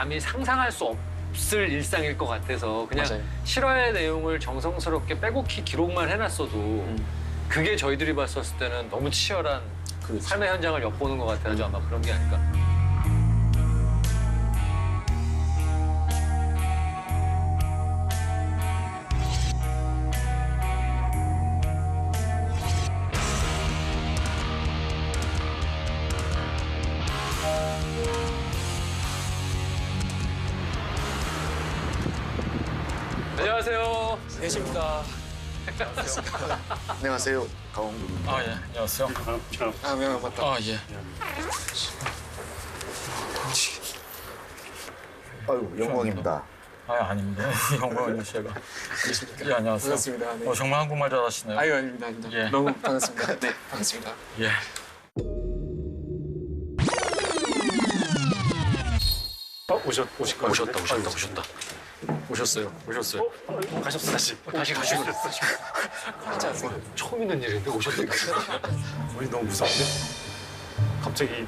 감히 상상할 수 없을 일상일 것 같아서 그냥 맞아요. 실화의 내용을 정성스럽게 빼곡히 기록만 해놨어도 그게 저희들이 봤었을 때는 너무 치열한 그렇죠. 삶의 현장을 엿보는 것 같아요. 아마 그런 게 아닐까. 안녕하세요. 계십니다. 안녕하세요. 강원구입니다. 아, 예. 안녕하세요. 아, 맞다. 아, 예. 아유, 영광입니다. 아, 아닙니다. 영광이요, 제가. 예, 안녕하세요. 반갑습니다. 네. 정말 한국말 잘하시네요. 아유, 아닙니다. 예. 너무 반갑습니다. 네, 반갑습니다. 예. 오셨어요. 가셨어, 다시. 다시 가셨어요. 하지 않습니다. 처음 있는 일인데 오셨다니까. 우리 너무 무서운데? 갑자기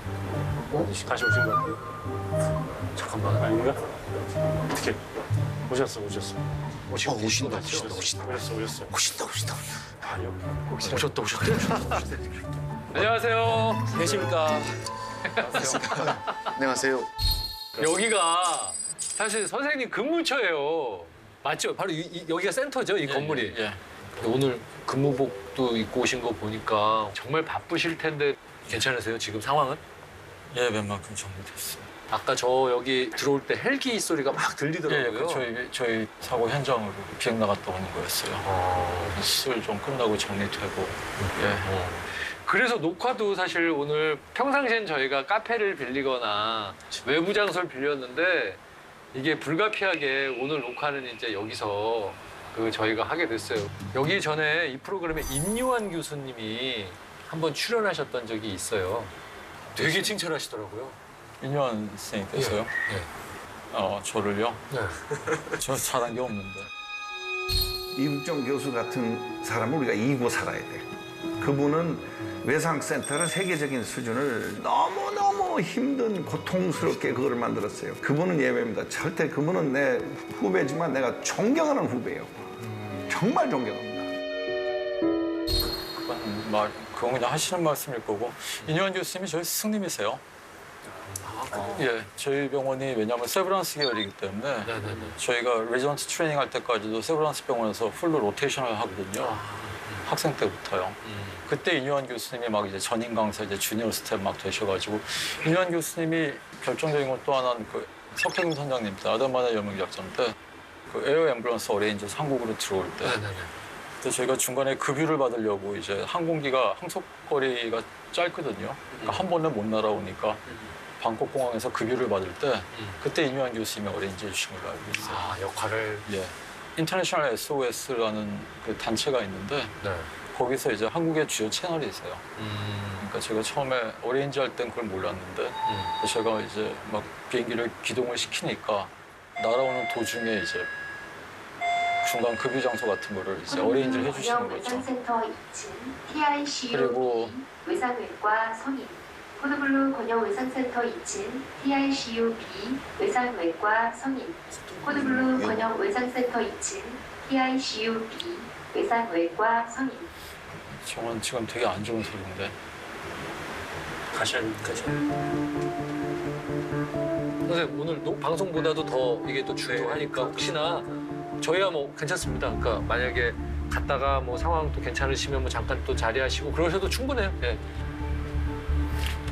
다시 오신 것 같아요. 잠깐만. 아닌가? 어떻게? 오셨어. 오신다. 오셨어. 아니요. 오셨다. 안녕하세요. 계십니까? 안녕하세요. 여기가 사실 선생님 근무처예요. 맞죠? 바로 여기가 센터죠, 이 건물이. 예. 오늘 근무복도 입고 오신 거 보니까 정말 바쁘실 텐데 괜찮으세요, 지금 상황은? 예, 웬만큼 정리됐어요. 아까 저 여기 들어올 때 헬기 소리가 막 예, 들리더라고요. 저희 사고 현장으로 비행 나갔다 오는 거였어요. 수술 좀 끝나고 정리되고. 예. 그래서 녹화도 사실 오늘 평상시엔 저희가 카페를 빌리거나 외부 장소를 빌렸는데 이게 불가피하게 오늘 녹화는 이제 여기서 저희가 하게 됐어요. 여기 전에 이 프로그램에 임요한 교수님이 한번 출연하셨던 적이 있어요. 되게 칭찬하시더라고요. 인유한 선생님께서요? 저를요? 네. 저 잘한 게 없는데. 이국정 교수 같은 사람을 우리가 이기고 살아야 돼. 그분은 외상센터를 세계적인 수준을 너무너무 힘든 고통스럽게 그거를 만들었어요. 그분은 예외입니다. 절대 그분은 내 후배지만 내가 존경하는 후배예요. 정말 존경합니다. 그건 그냥 하시는 말씀일 거고. 인유한 교수님이 저희 스승님이세요. 예, 저희 병원이 왜냐하면 세브란스 계열이기 때문에 저희가 레지던트 트레이닝 할 때까지도 세브란스 병원에서 풀로 로테이션을 하거든요. 학생 때부터요. 그때 인유한 교수님이 막 이제 전임 강사 이제 주니어 스텝 막 되셔가지고 인유한 교수님이 결정적인 건 또 하나는 그 석혜금 선장님 때 아담만의 여명 작전 때 그 에어 앰뷸런스 어레인저스 한국으로 들어올 때 그때 저희가 중간에 급유를 받으려고 이제 항공기가 항속거리가 짧거든요. 그러니까 한 번에 못 날아오니까 방콕 공항에서 급유를 받을 때 그때 인유한 교수님이 어레인지 해주신 걸로 알고 있어요. 아, 역할을. 예. 인터내셔널 SOS라는 그 단체가 있는데 네. 거기서 이제 한국의 주요 채널이 있어요. 그러니까 제가 처음에 어레인지 할 땐 그걸 몰랐는데 제가 이제 막 비행기를 기동을 시키니까 날아오는 도중에 이제 중간 급유 장소 같은 거를 이제 어레인지를 해주시는 거죠. 외상센터 2층 TICU 그리고 B 외상외과 성인 코드블루 권역 외상센터 2층 TICU B 외상외과 성인 코드블루 권역 외상센터 2층 TICU B 외상외과 성인 저건 지금 되게 안 좋은 소리인데. 선생님 오늘 방송보다도 더 이게 또 중요하니까 혹시나 저희야 뭐 괜찮습니다. 그러니까 만약에 갔다가 뭐 상황 또 괜찮으시면 뭐 잠깐 또 자리하시고 그러셔도 충분해요. 예.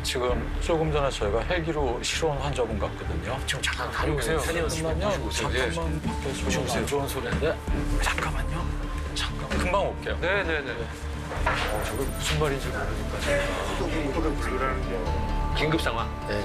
지금 조금 전에 저희가 헬기로 실어온 환자분 갔거든요. 지금 잠깐 다녀오세요. 끝나면 잠깐만 밖에 좀 안 좋은 소리인데 잠깐만요. 잠깐 금방 올게요. 네네네. 저게 무슨 말인지 모르니까. 긴급 상황. 네.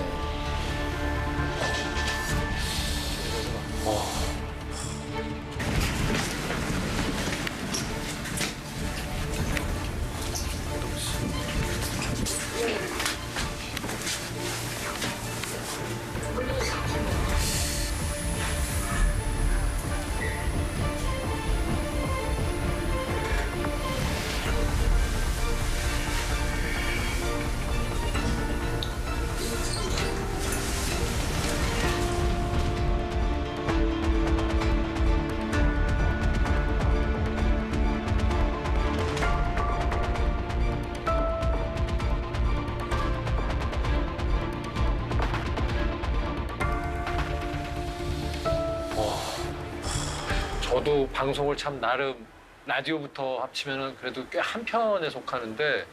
저도 방송을 참 나름 라디오부터 합치면은 그래도 꽤 한 편에 속하는데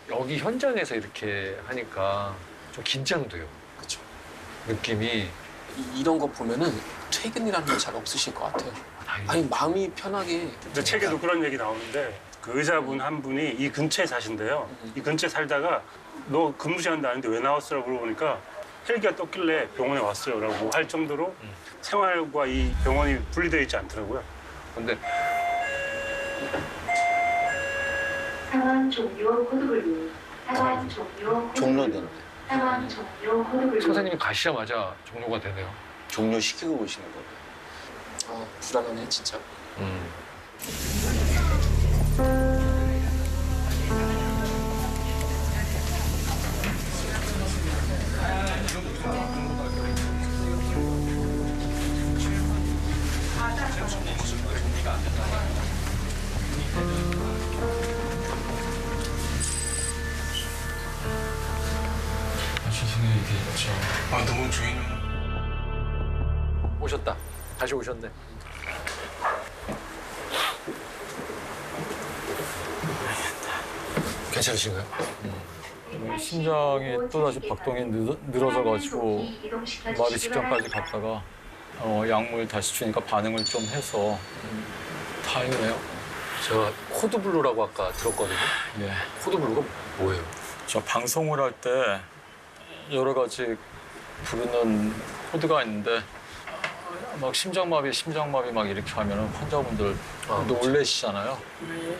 여기 현장에서 이렇게 하니까 좀 긴장돼요. 그렇죠. 느낌이. 이런 거 보면은 퇴근이라는 게 잘 없으실 것 같아요. 아니 마음이 편하게. 이제 책에도 그런 얘기 나오는데 그 의사분 한 분이 이 근처에 사신대요. 이 근처에 살다가 너 근무 시간도 아닌데 왜 나왔어라고 물어보니까 헬기가 떴길래 병원에 왔어요라고 할 정도로 생활과 이 병원이 분리되어 있지 않더라고요. 근데 상황 종료 코드블루. 상황 종료 코드블루. 종료된 상황 종료 코드블루. 선생님이 가시자마자 종료가 되네요. 종료시키고 오시는 거예요. 아 불안하네 진짜. 죄송해요 이게 너무 주인은 오셨다. 다시 오셨네. 괜찮으신가요? 심장이 또다시 박동이 늘어져가지고 마비 직전까지 갔다가 약물 다시 주니까 반응을 좀 해서 다행이네요. 제가 코드블루라고 아까 들었거든요. 예. 코드블루가 뭐예요? 저 방송을 할 때 여러 가지 부르는 코드가 있는데 막 심장마비 막 이렇게 하면은 환자분들 놀래시잖아요.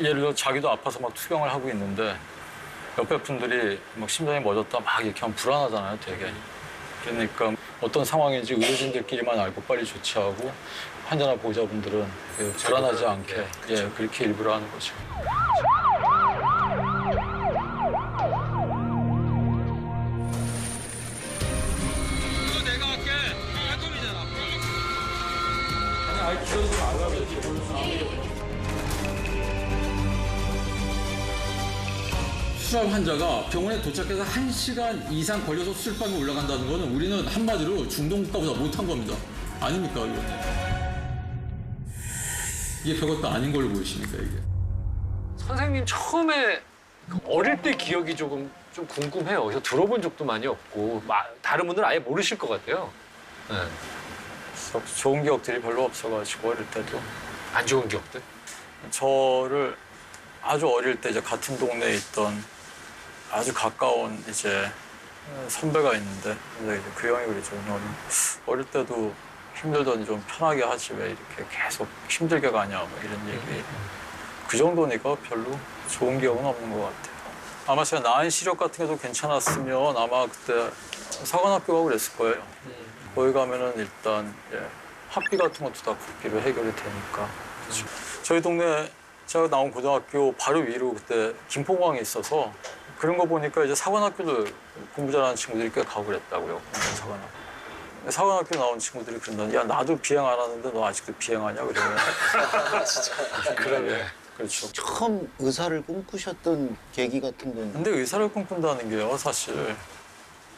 예를 들어 자기도 아파서 막 투병을 하고 있는데 옆에 분들이 막 심장이 멎었다 막 이렇게 하면 불안하잖아요, 되게. 그러니까 어떤 상황인지 의료진들끼리만 알고 빨리 조치하고 환자나 보호자분들은 불안하지 않게 그렇게 일부러 하는 거죠. 수압 환자가 병원에 도착해서 1시간 이상 걸려서 수술방에 올라간다는 거는 우리는 한마디로 중동국가보다 못한 겁니다. 아닙니까, 이거? 이게 별것도 아닌 걸로 보이십니까, 이게? 선생님 처음에 어릴 때 기억이 좀 궁금해요. 그래서 들어본 적도 많이 없고 다른 분들은 아예 모르실 것 같아요. 네. 좋은 기억들이 별로 없어가지고 어릴 때도. 안 좋은 기억들? 저를 아주 어릴 때 이제 같은 동네에 있던 아주 가까운 이제 선배가 있는데 이제 그 형이 그러죠. 너는 어릴 때도 힘들더니 좀 편하게 하지 왜 이렇게 계속 힘들게 가냐 뭐 이런 얘기. 그 정도니까 별로 좋은 기억은 없는 것 같아요. 아마 제가 나은 시력 같은 게도 괜찮았으면 아마 그때 사관학교 가고 그랬을 거예요. 거기 가면은 일단 학비 같은 것도 다 국비로 해결이 되니까. 그렇죠. 저희 동네 제가 나온 고등학교 바로 위로 그때 김포공항에 있어서 그런 거 보니까 이제 사관학교도 공부 잘하는 친구들이 꽤 가고 그랬다고요. 사관학교. 사관학교 나온 친구들이 그런다. 야 나도 비행 안 하는데 너 아직도 비행하냐 그러면. 진짜. 그러게. 그렇죠. 처음 의사를 꿈꾸셨던 계기 같은 건 근데 의사를 꿈꾼다는 게요 사실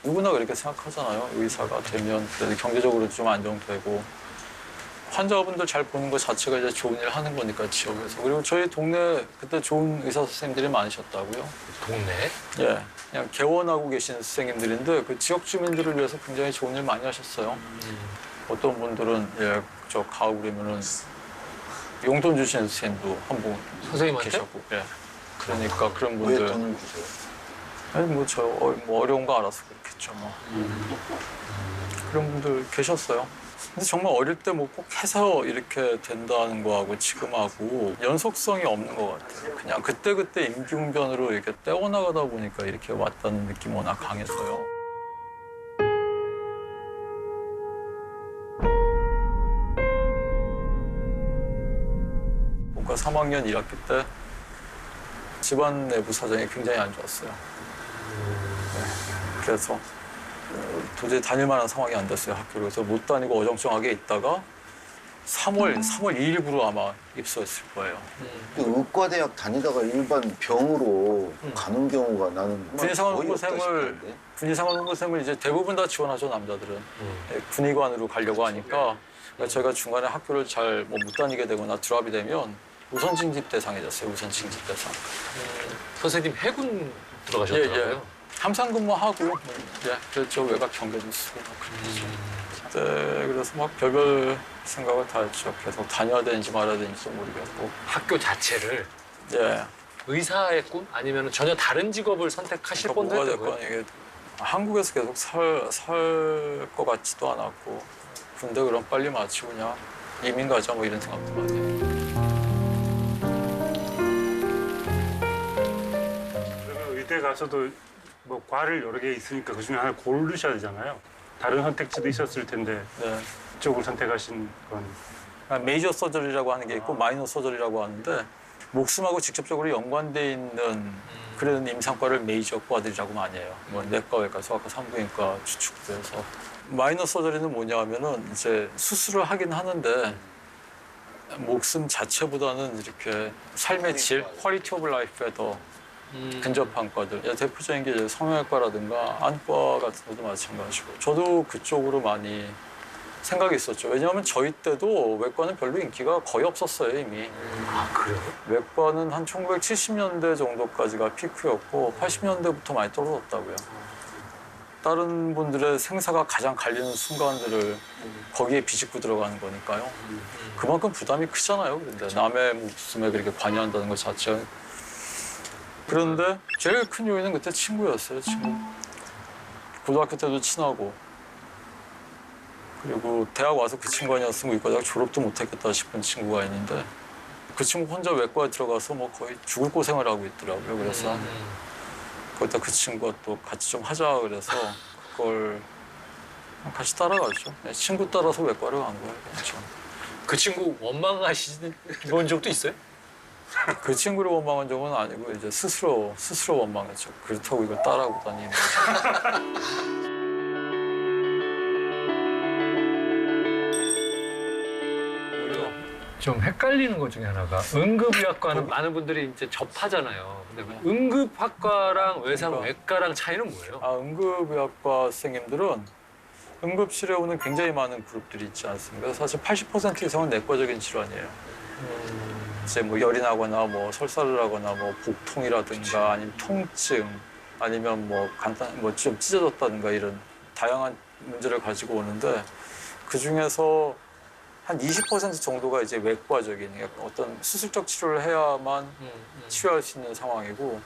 누구나 그렇게 생각하잖아요. 의사가 되면 그래도 경제적으로 좀 안정되고 환자분들 잘 보는 것 자체가 이제 좋은 일 하는 거니까 지역에서. 그리고 저희 동네 그때 좋은 의사 선생님들이 많으셨다고요. 동네? 예, 그냥 개원하고 계신 선생님들인데 그 지역 주민들을 위해서 굉장히 좋은 일 많이 하셨어요. 어떤 분들은 저 가고 그러면은 용돈 주시는 선생님도 한 분 선생님한테? 계셨고. 예. 그러니까 그런 왜 분들. 돈을 주세요? 아니 뭐 어려운 거 알아서 그렇겠죠 뭐. 그런 분들 계셨어요. 근데 정말 어릴 때 뭐 꼭 해서 이렇게 된다는 거하고 지금하고 연속성이 없는 것 같아요. 그냥 그때그때 임기응변으로 이렇게 떼어나가다 보니까 이렇게 왔다는 느낌이 워낙 강해서요. 본과 3학년 1학기 때 집안 내부 사정이 굉장히 안 좋았어요. 그래서 도저히 다닐 만한 상황이 안 됐어요, 학교를. 그래서 못 다니고 어정쩡하게 있다가 3월 2일부로 아마 입소했을 거예요. 그 의과대학 다니다가 일반 병으로 가는 경우가 나는 군의사관 거의 없다 후보생을 싶은데. 군의생활본부생을 이제 대부분 다 지원하죠, 남자들은. 예, 군의관으로 가려고 하니까 그러니까 저희가 중간에 학교를 잘 뭐 못 다니게 되거나 드랍이 되면 우선 징집 대상이졌어요. 우선 징집 대상. 선생님 해군 들어가셨더라고요. 예. 함상 근무하고 예, 그랬죠. 외곽 경계도 쓰고 막 그랬죠. 그때 그래서 막 별별 생각을 다 했죠. 계속 다녀야 되는지 말아야 되는지도 모르겠고. 학교 자체를 예. 의사의 꿈 아니면 전혀 다른 직업을 선택하실 뻔도 뭐가 했다고요? 됐건 이게 한국에서 계속 살 것 같지도 않았고 군대 그럼 빨리 마치고 그냥 이민 가자 뭐 이런 생각도 많이 해요. 그러면 의대 가서도 뭐 과를 여러 개 있으니까 그 중에 하나 고르셔야 되잖아요. 다른 선택지도 있었을 텐데 네. 이쪽을 선택하신 건 메이저 서저리라고 하는 게 있고 마이너 서저리라고 하는데 목숨하고 직접적으로 연관돼 있는 그런 임상과를 메이저 과들이라고 많이 해요. 뭐 내과, 외과, 소아과, 산부인과 추측돼서 마이너 서저리는 뭐냐 하면은 이제 수술을 하긴 하는데 목숨 자체보다는 이렇게 삶의 질, 퀄리티 오브 라이프에 더 근접한 과들. 대표적인 게 이제 성형외과라든가 안과 같은 것도 마찬가지고. 저도 그쪽으로 많이 생각이 있었죠. 왜냐하면 저희 때도 외과는 별로 인기가 거의 없었어요, 이미. 아 그래요? 외과는 한 1970년대 정도까지가 피크였고 80년대부터 많이 떨어졌다고요. 다른 분들의 생사가 가장 갈리는 순간들을 거기에 비집고 들어가는 거니까요. 그만큼 부담이 크잖아요. 그런데 남의 목숨에 그렇게 관여한다는 것 자체가. 그런데 제일 큰 요인은 그때 친구였어요, 친구. 고등학교 때도 친하고. 그리고 대학 와서 그 친구 아니었으면 의과대학 졸업도 못했겠다 싶은 친구가 있는데 그 친구 혼자 외과에 들어가서 뭐 거의 죽을 고생을 하고 있더라고요. 그래서 거기다 그 친구가 또 같이 좀 하자 그래서 그걸 같이 따라가죠. 친구 따라서 외과를 간 거예요. 그렇죠. 그 친구 원망하시는 본 적도 있어요? 그 친구를 원망한 적은 아니고 이제 스스로 원망했죠. 그렇다고 이걸 따라하고 다니는. 좀 헷갈리는 것 중에 하나가 응급의학과는 많은 분들이 이제 접하잖아요. 근데 응급학과랑 외상외과랑 차이는 뭐예요? 응급의학과 선생님들은 응급실에 오는 굉장히 많은 그룹들이 있지 않습니까? 사실 80% 이상은 내과적인 질환이에요. 이제 뭐 열이 나거나 뭐 설사를 하거나 뭐 복통이라든가 아니면 통증 아니면 뭐 간단 뭐 좀 찢어졌다든가 이런 다양한 문제를 가지고 오는데 그 중에서 한 20% 정도가 이제 외과적인 어떤 수술적 치료를 해야만 치료할 수 있는 상황이고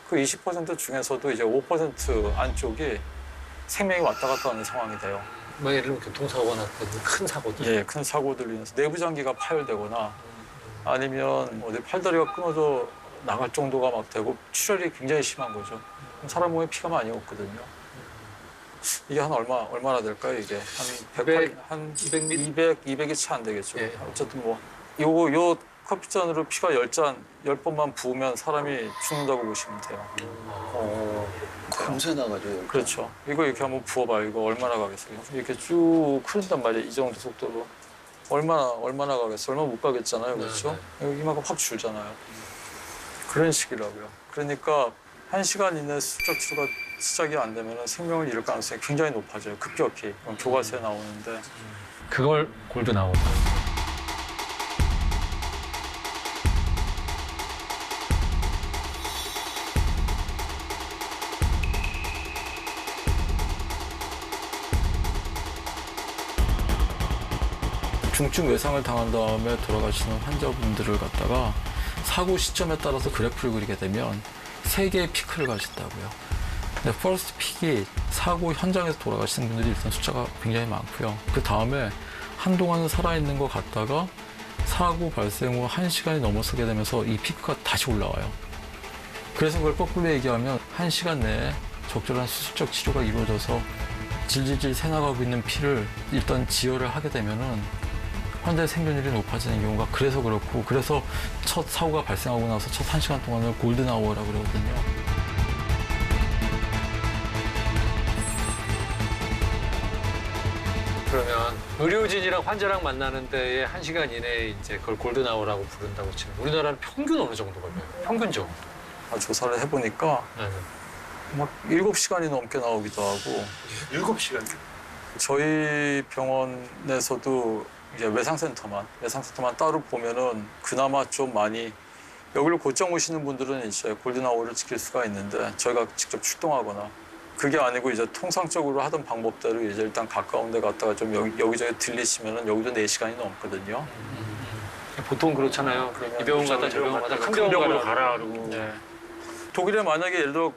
그 20% 중에서도 이제 5% 안쪽이 생명이 왔다 갔다 하는 상황이 돼요. 뭐 예를 들면 교통사고나 큰 사고들? 예, 큰 사고들로 인해서 내부 장기가 파열되거나 아니면 어디 팔다리가 끊어져 나갈 정도가 막 되고 출혈이 굉장히 심한 거죠. 사람 몸에 피가 많이 없거든요. 이게 한 얼마나 될까요? 이게 한 100, 한 200이 채 안 되겠죠. 예. 어쨌든 뭐 요 커피잔으로 피가 10번만 부으면 사람이 죽는다고 보시면 돼요. 금세 나가죠. 그렇죠. 이거 이렇게 한번 부어봐요. 이거 얼마나 가겠어요? 이렇게 쭉 흐른단 말이에요. 이 정도 속도로. 얼마나 가겠어요? 얼마 못 가겠잖아요. 그렇죠? 이만큼 확 줄잖아요. 그런 식이라고요. 그러니까 1시간 이내 수적 치료가 시작이 안 되면 생명을 잃을 가능성이 굉장히 높아져요. 급격히. 교과서에 나오는데. 그걸 골드 나오고. 중증 외상을 당한 다음에 돌아가시는 환자분들을 갖다가 사고 시점에 따라서 그래프를 그리게 되면 3개의 피크를 가진다고요. 근데 퍼스트 픽이 사고 현장에서 돌아가시는 분들이 일단 숫자가 굉장히 많고요. 그 다음에 한동안은 살아있는 것 같다가 사고 발생 후 1시간이 넘어서게 되면서 이 피크가 다시 올라와요. 그래서 그걸 거꾸로 얘기하면 1시간 내에 적절한 수술적 치료가 이루어져서 질질질 새나가고 있는 피를 일단 지혈을 하게 되면은 환자의 생존율이 높아지는 경우가 그래서 그렇고 그래서 첫 사고가 발생하고 나서 첫 1시간 동안을 골든아워라고 그러거든요. 그러면 의료진이랑 환자랑 만나는 데에 1시간 이내에 이제 그걸 골든아워라고 부른다고 치면 우리나라는 평균 어느 정도 걸려요? 평균적으로. 조사를 해보니까 네. 막 7시간이 넘게 나오기도 하고 7시간. 저희 병원에서도 이제 외상센터만 따로 보면은 그나마 좀 많이 여기를 곧장 오시는 분들은 이제 골든아워를 지킬 수가 있는데 저희가 직접 출동하거나 그게 아니고 이제 통상적으로 하던 방법대로 이제 일단 가까운 데 갔다가 좀 여기저기 들리시면은 여기도 4시간이 넘거든요. 보통 그렇잖아요. 이 병원 갔다 저 병원 갔다 큰 큰 병원 병원으로 가라. 가라 그러고. 네. 독일에 만약에 예를 들어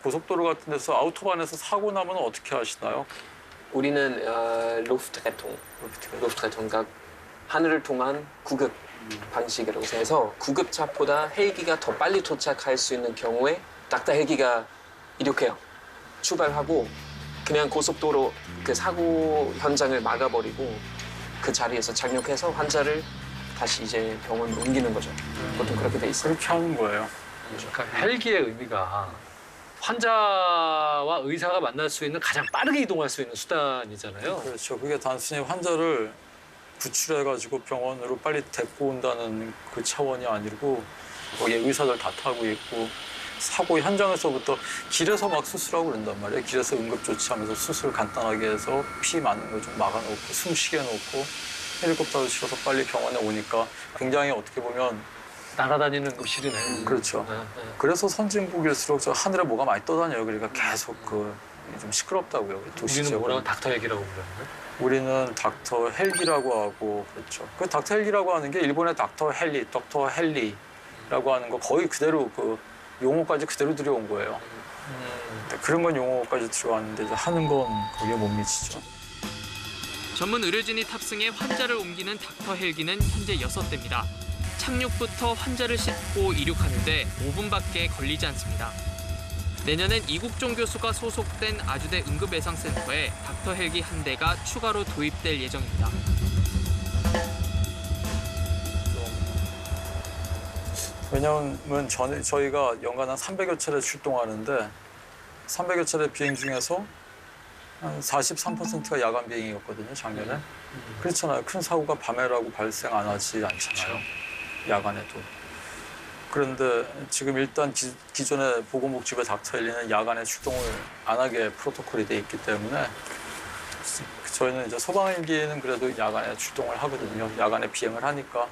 고속도로 같은 데서 아우토반에서 사고 나면 어떻게 하시나요? 우리는 루프트레통, 그러니까 하늘을 통한 구급 방식이라고 해서 구급차보다 헬기가 더 빨리 도착할 수 있는 경우에 닥터 헬기가 이륙해요. 출발하고 그냥 고속도로 그 사고 현장을 막아버리고 그 자리에서 착륙해서 환자를 다시 이제 병원으로 옮기는 거죠. 보통 그렇게 돼 있어요. 그렇게 하는 거예요. 그러니까 헬기의 의미가 환자와 의사가 만날 수 있는 가장 빠르게 이동할 수 있는 수단이잖아요. 그렇죠. 그게 단순히 환자를 구출해가지고 병원으로 빨리 데리고 온다는 그 차원이 아니고 거기에 의사들 다 타고 있고 사고 현장에서부터 길에서 막 수술하고 그런단 말이에요. 길에서 응급조치하면서 수술 간단하게 해서 피 많은 거 좀 막아놓고 숨 쉬게 놓고 헬리콥터로 실어서 빨리 병원에 오니까 굉장히 어떻게 보면 날아다니는 응급실이네. 그렇죠. 네. 그래서 선진국일수록 저 하늘에 뭐가 많이 떠다녀요. 그러니까 계속 좀 시끄럽다고요. 우리는 도시적으로. 뭐라고 닥터 헬기라고 부르는데? 우리는 닥터 헬기라고 하고 그렇죠. 그 닥터 헬기라고 하는 게 일본의 닥터 헬리라고 하는 거 거의 그대로 그 용어까지 그대로 들여온 거예요. 그런 건 용어까지 들어왔는데 이제 하는 건 거기에 못 미치죠. 전문 의료진이 탑승해 환자를 옮기는 닥터 헬기는 현재 6대입니다. 착륙부터 환자를 싣고 이륙하는데 5분밖에 걸리지 않습니다. 내년엔 이국종 교수가 소속된 아주대 응급예상센터에 닥터 헬기 1대가 추가로 도입될 예정입니다. 왜냐하면 저희가 연간 한 300여 차례 출동하는데 300여 차례 비행 중에서 한 43%가 야간 비행이었거든요, 작년에. 그렇잖아요. 큰 사고가 밤에라고 발생 안 하지 않잖아요. 야간에도. 그런데 지금 일단 기존의 보건복지부의 닥터 헬리는 야간에 출동을 안 하게 프로토콜이 돼 있기 때문에 저희는 이제 소방헬기는 그래도 야간에 출동을 하거든요. 야간에 비행을 하니까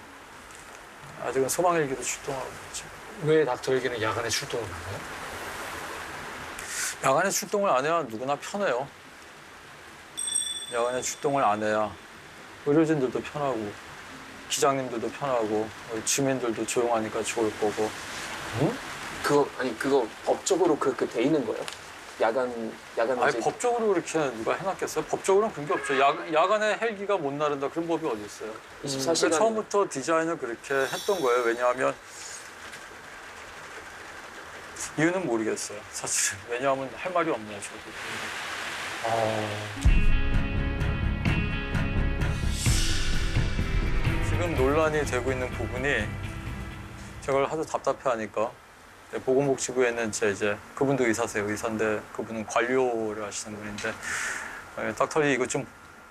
아직은 소방헬기도 출동하고 있죠. 왜 닥터 헬기는 야간에 출동을 하나요? 야간에 출동을 안 해야 누구나 편해요. 야간에 출동을 안 해야 의료진들도 편하고 기장님들도 편하고 주민들도 조용하니까 좋을 거고. 응? 그거 법적으로 그렇게 돼 있는 거예요? 야간에 아니 이제 법적으로 그렇게 누가 해놨겠어요? 법적으로는 그런 게 없죠. 야간에 헬기가 못 나른다 그런 법이 어디 있어요? 24시간 그러니까 처음부터 디자인을 그렇게 했던 거예요. 왜냐하면 이유는 모르겠어요. 사실은. 왜냐하면 할 말이 없네요. 저도. 지금 논란이 되고 있는 부분이 제가 하도 답답해하니까 보건복지부에는 이제 그분도 의사세요. 의사인데 그분은 관료를 하시는 분인데 닥터리 이거 좀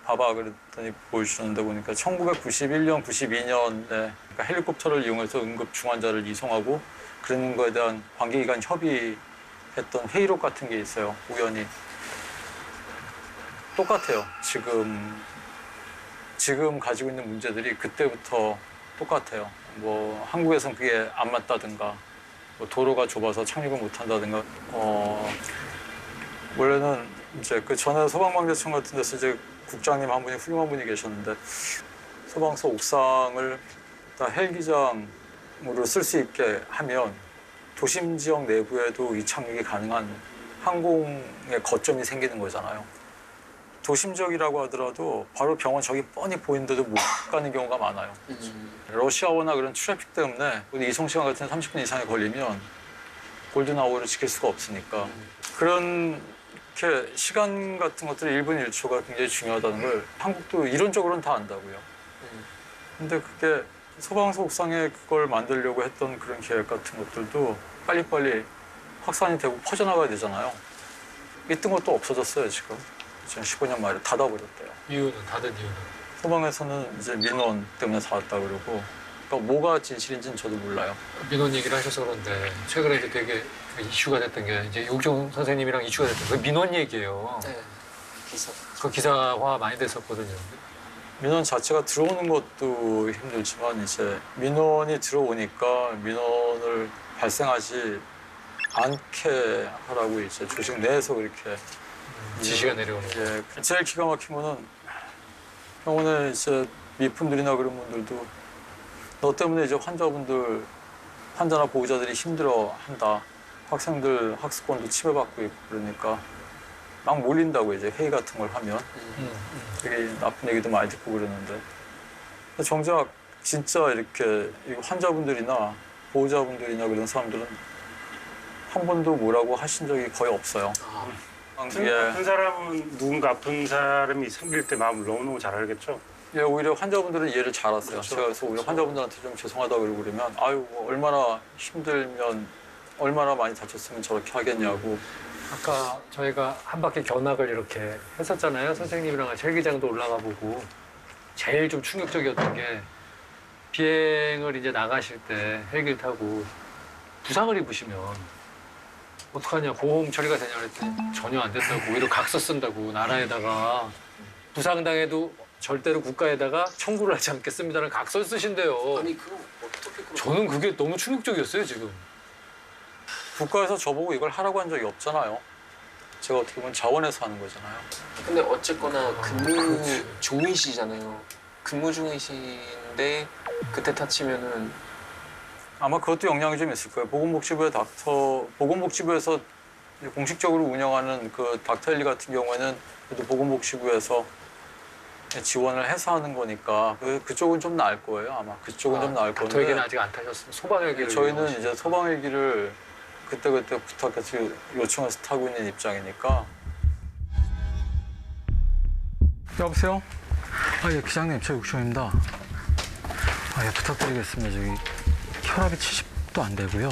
봐봐 그랬더니 보여주셨는데 보니까 1991년, 92년에 그러니까 헬리콥터를 이용해서 응급 중환자를 이송하고 그런 거에 대한 관계기관 협의했던 회의록 같은 게 있어요. 우연히. 똑같아요. 지금 가지고 있는 문제들이 그때부터 똑같아요. 뭐 한국에선 그게 안 맞다든가 뭐 도로가 좁아서 착륙을 못 한다든가 원래는 이제 그 전에 소방방재청 같은 데서 이제 국장님 한 분이 훌륭한 분이 계셨는데 소방서 옥상을 다 헬기장으로 쓸 수 있게 하면 도심 지역 내부에도 이착륙이 가능한 항공의 거점이 생기는 거잖아요. 도심 지역이라고 하더라도 바로 병원 저기 뻔히 보이는데도 못 가는 경우가 많아요. 러시아워나 그런 트래픽 때문에 이송 시간 같은 30분 이상이 걸리면 골든아워를 지킬 수가 없으니까 그렇게 시간 같은 것들이 1분 1초가 굉장히 중요하다는 걸 한국도 이론적으로는 다 안다고요. 근데 그게 소방서 옥상에 그걸 만들려고 했던 그런 계획 같은 것들도 빨리빨리 확산이 되고 퍼져나가야 되잖아요. 있던 것도 없어졌어요, 지금. 2015년 말에 닫아버렸대요. 이유는 닫은 이유는? 소방에서는 이제 민원 때문에 닫았다 그러고 그러니까 뭐가 진실인지는 저도 몰라요. 민원 얘기를 하셔서 그런데 최근에 이제 되게 이슈가 됐던 게 이제 유경 선생님이랑 이슈가 됐던 그 민원 얘기예요. 네, 기사. 그 기사화 많이 됐었거든요. 민원 자체가 들어오는 것도 힘들지만 이제 민원이 들어오니까 민원을 발생하지 않게 하라고 이제 조직 내에서 그렇게 지시가 내려오는 거예요. 예, 제일 기가 막힌 거는 병원에 이제 미품들이나 그런 분들도 너 때문에 이제 환자나 보호자들이 힘들어한다. 학생들 학습권도 침해받고 있고 그러니까 막 몰린다고 이제 회의 같은 걸 하면 되게 나쁜 얘기도 많이 듣고 그러는데 정작 진짜 이렇게 환자분들이나 보호자분들이나 그런 사람들은 한 번도 뭐라고 하신 적이 거의 없어요. 아픈 사람은 누군가 아픈 사람이 생길 때 마음을 너무너무 잘 알겠죠. 예, 오히려 환자분들은 이해를 잘하세요. 그렇죠. 제가 그래서 오히려 환자분들한테 좀 죄송하다고 그러고 그러면 아유 얼마나 힘들면 얼마나 많이 다쳤으면 저렇게 하겠냐고. 아까 저희가 한 바퀴 견학을 이렇게 했었잖아요. 선생님이랑 같이 헬기장도 올라가 보고 제일 좀 충격적이었던 게 비행을 이제 나가실 때 헬기를 타고 부상을 입으시면 어떡하냐, 보험 처리가 되냐 그랬더니 전혀 안 된다고, 오히려 각서 쓴다고, 나라에다가 부상당해도 절대로 국가에다가 청구를 하지 않겠습니다라는 각서를 쓰신대요. 아니 그거 어떻게 그런 저는 그게 너무 충격적이었어요, 지금. 국가에서 저보고 이걸 하라고 한 적이 없잖아요. 제가 어떻게 보면 자원해서 하는 거잖아요. 근데 어쨌거나 근무 중이시잖아요. 근무 중이신데 그때 다치면은 아마 그것도 영향이 좀 있을 거예요. 보건복지부에서 공식적으로 운영하는 그 닥터 헬리 같은 경우에는 그래도 보건복지부에서 지원을 해서 하는 거니까 그쪽은 좀 나을 거예요. 아마 그쪽은 좀 나을 건데. 닥터 헬기는 아직 안 타셨어요. 소방헬기를. 저희는 이제 소방헬기를 그때그때 부탁해서 요청해서 타고 있는 입장이니까. 여보세요? 예, 기장님, 저 육종입니다. 예, 부탁드리겠습니다. 저기 혈압이 70도 안 되고요.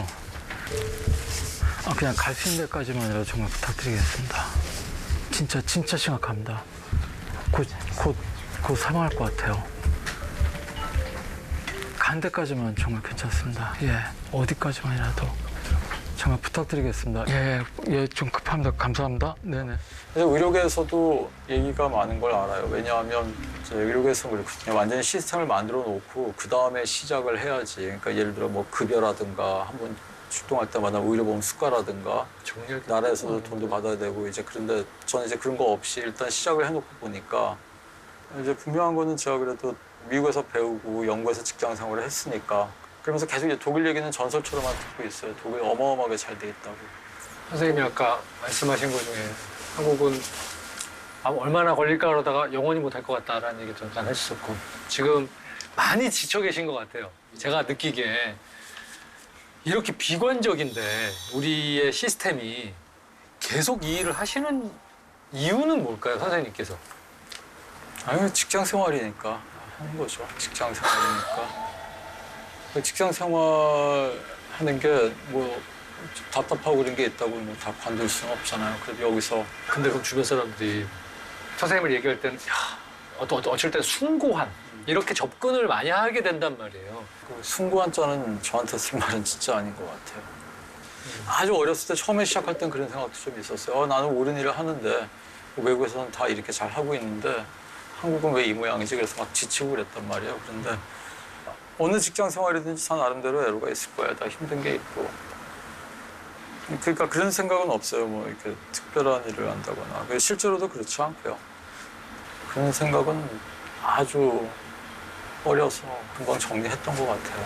그냥 갈 수 있는 데까지만이라도 정말 부탁드리겠습니다. 진짜 심각합니다. 곧 사망할 것 같아요. 간 데까지만 정말 괜찮습니다. 예, 어디까지만이라도 정말 부탁드리겠습니다. 예, 좀 급합니다. 감사합니다. 네네. 의료계에서도 얘기가 많은 걸 알아요. 왜냐하면 의료계에서는 그렇거든요. 완전히 시스템을 만들어 놓고 그 다음에 시작을 해야지. 그러니까 예를 들어 뭐 급여라든가 한번 출동할 때마다 의료보험 수가라든가 나라에서도 돈도 받아야 되고 이제 그런데 저는 이제 그런 거 없이 일단 시작을 해놓고 보니까 이제 분명한 거는 제가 그래도 미국에서 배우고 영국에서 직장 생활을 했으니까 그러면서 계속 이제 독일 얘기는 전설처럼만 듣고 있어요. 독일 어마어마하게 잘 돼 있다고. 선생님이 아까 말씀하신 것 중에 한국은 얼마나 걸릴까 그러다가 영원히 못할 것 같다라는 얘기 잠깐 해주셨고 지금 많이 지쳐 계신 것 같아요. 제가 느끼기에 이렇게 비관적인데 우리의 시스템이 계속 이 일을 하시는 이유는 뭘까요, 선생님께서? 아니, 직장 생활이니까 하는 거죠. 직장 생활이니까. 직장 생활 하는 게 뭐 답답하고 그런 게 있다고 뭐 다 관둘 수는 없잖아요. 그래도 여기서. 근데 그럼 주변 사람들이 선생님을 얘기할 때는 어쩔 땐 숭고한 이렇게 접근을 많이 하게 된단 말이에요. 숭고한 자는 저한테 쓸 말은 진짜 아닌 것 같아요. 아주 어렸을 때 처음에 시작할 땐 그런 생각도 좀 있었어요. 나는 옳은 일을 하는데 외국에서는 다 이렇게 잘 하고 있는데 한국은 왜 이 모양이지? 그래서 막 지치고 그랬단 말이에요. 그런데 어느 직장 생활이든지 다 나름대로 애로가 있을 거예요. 다 힘든 게 있고. 그러니까 그런 생각은 없어요. 뭐 이렇게 특별한 일을 한다거나. 실제로도 그렇지 않고요. 그런 생각은 아주 어려서 금방 정리했던 것 같아요.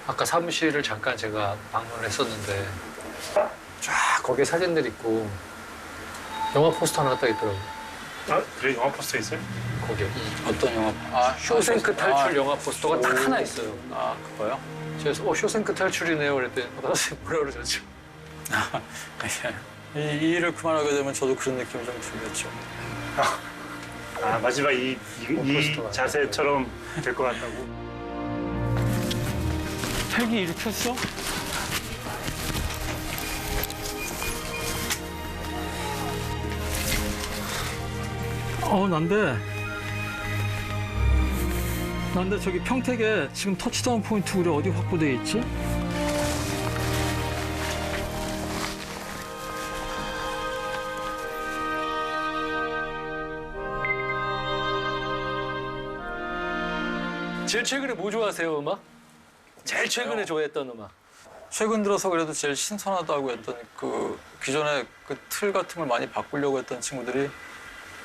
아까 사무실을 잠깐 제가 방문을 했었는데 쫙 거기에 사진들 있고 영화 포스터 하나 딱 있더라고요. 아, 그래? 영화 포스터 있어요? 거기에. 어떤 영화? 쇼생크 탈출 영화 포스터가 딱 하나 있어요. 그거요? 그래서 쇼생크 탈출이네요. 그랬더니 선생님 뭐라 그러셨죠? 이 일을 그만하게 되면 저도 그런 느낌이 좀 들겠죠. 마지막 이 자세처럼 될 것 같다고. 헬기 일으켰어? 난데. 근데 저기 평택에 지금 터치다운 포인트 우리 어디 확보돼 있지? 제일 최근에 뭐 좋아하세요, 음악? 제일 최근에 좋아했던 음악. 최근 들어서 그래도 제일 신선하다고 했던 그 기존의 그 틀 같은 걸 많이 바꾸려고 했던 친구들이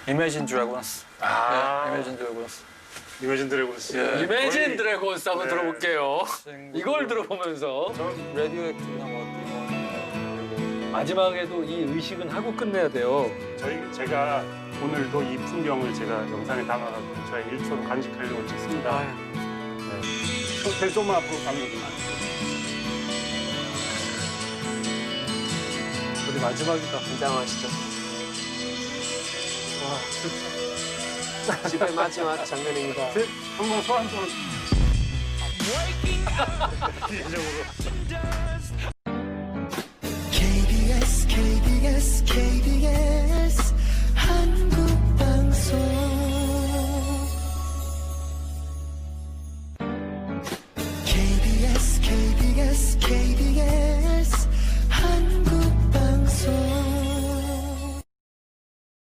Imagine Dragons. 네, Imagine Dragons. 이매진 드래곤스. 예. 이매진 드래곤스 한번 네. 들어볼게요. 친구들. 이걸 들어보면서 라디오 액티브나 뭐 어떤 마지막에도 이 의식은 하고 끝내야 돼요. 제가 오늘도 이 풍경을 제가 영상에 담아가지고 저의 1초로 간직하려고 찍습니다. 네. 호텔 좀만 앞으로 가면 우리 마지막이다. 긴장하시죠? 집의 마지막 장면입니다. 한번 소환 좀. 개인적으로.